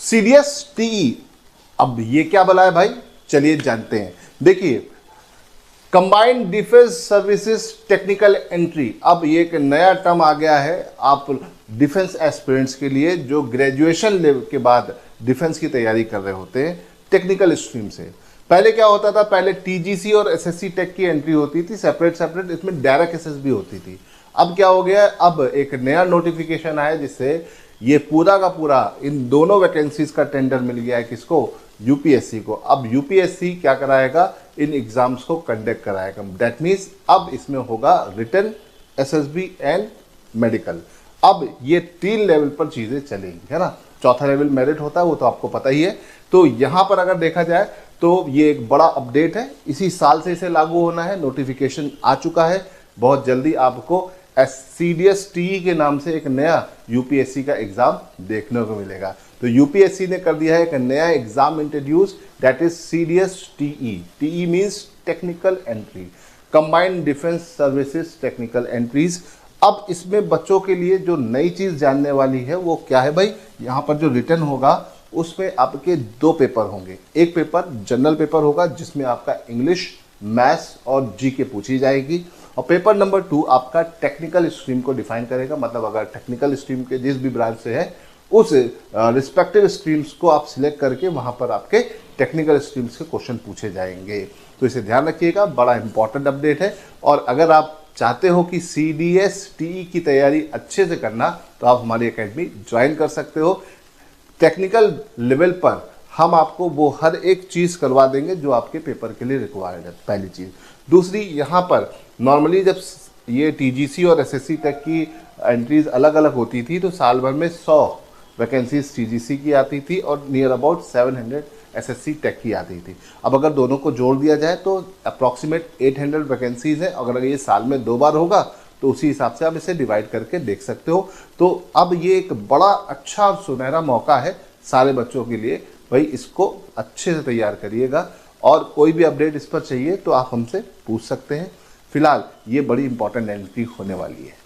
CDS TE, अब ये क्या बोला है भाई, चलिए जानते हैं। देखिए, combined defence services technical entry, अब ये एक नया टर्म आ गया है आप डिफेंस एस्पिरेंट्स के लिए जो ग्रेजुएशन लेवल के बाद डिफेंस की तैयारी कर रहे होते हैं टेक्निकल स्ट्रीम से। पहले क्या होता था, पहले टीजीसी और एसएससी टेक की एंट्री होती थी सेपरेट सेपरेट, इसमें डायरेक्ट एसएस भी होती थी। अब क्या हो गया, अब एक नया नोटिफिकेशन आया जिससे ये पूरा का पूरा इन दोनों वैकेंसीज का टेंडर मिल गया है किसको, यूपीएससी को। अब यूपीएससी क्या कराएगा, इन एग्जाम्स को कंडक्ट कराएगा। दैट मीन्स अब इसमें होगा रिटन, एसएसबी एंड मेडिकल। अब ये 3 लेवल पर चीजें चलेंगी, है ना। चौथा लेवल मेरिट होता है, वो तो आपको पता ही है। तो यहां पर अगर देखा जाए तो ये एक बड़ा अपडेट है, इसी साल से इसे लागू होना है, नोटिफिकेशन आ चुका है। बहुत जल्दी आपको सीडीएस टीई के नाम से एक नया यूपीएससी का एग्जाम देखने को मिलेगा। तो यूपीएससी ने कर दिया है एक नया exam introduce, that is CDS TE. TE means technical entry, combined defence services technical entries. अब इसमें बच्चों के लिए जो नई चीज जानने वाली है वो क्या है भाई, यहाँ पर जो रिटर्न होगा उसमें आपके 2 पेपर होंगे। एक पेपर जनरल पेपर होगा जिसमें आपका इंग्लिश, मैथ्स और जीके पूछी जाएगी, और पेपर नंबर 2 आपका टेक्निकल स्ट्रीम को डिफाइन करेगा। मतलब अगर टेक्निकल स्ट्रीम के जिस भी ब्रांच से है उस रिस्पेक्टिव स्ट्रीम्स को आप सिलेक्ट करके वहां पर आपके टेक्निकल स्ट्रीम्स के क्वेश्चन पूछे जाएंगे। तो इसे ध्यान रखिएगा, बड़ा इंपॉर्टेंट अपडेट है। और अगर आप चाहते हो कि सीडीएस टीई की तैयारी अच्छे से करना तो आप हमारी एकेडमी ज्वाइन कर सकते हो। टेक्निकल लेवल पर हम आपको वो हर एक चीज़ करवा देंगे जो आपके पेपर के लिए रिक्वायर्ड है, पहली चीज़। दूसरी, यहाँ पर नॉर्मली जब ये टीजीसी और एसएससी तक की एंट्रीज अलग अलग होती थी तो साल भर में 100 वैकेंसीज टीजीसी की आती थी और नियर अबाउट 700 एसएससी टेक की आती थी। अब अगर दोनों को जोड़ दिया जाए तो अप्रॉक्सीमेट 800 वैकेंसीज है। अगर ये साल में 2 बार होगा तो उसी हिसाब से आप इसे डिवाइड करके देख सकते हो। तो अब ये एक बड़ा अच्छा और सुनहरा मौका है सारे बच्चों के लिए, भाई इसको अच्छे से तैयार करिएगा। और कोई भी अपडेट इस पर चाहिए तो आप हमसे पूछ सकते हैं। फिलहाल ये बड़ी इंपॉर्टेंट एंट्री होने वाली है।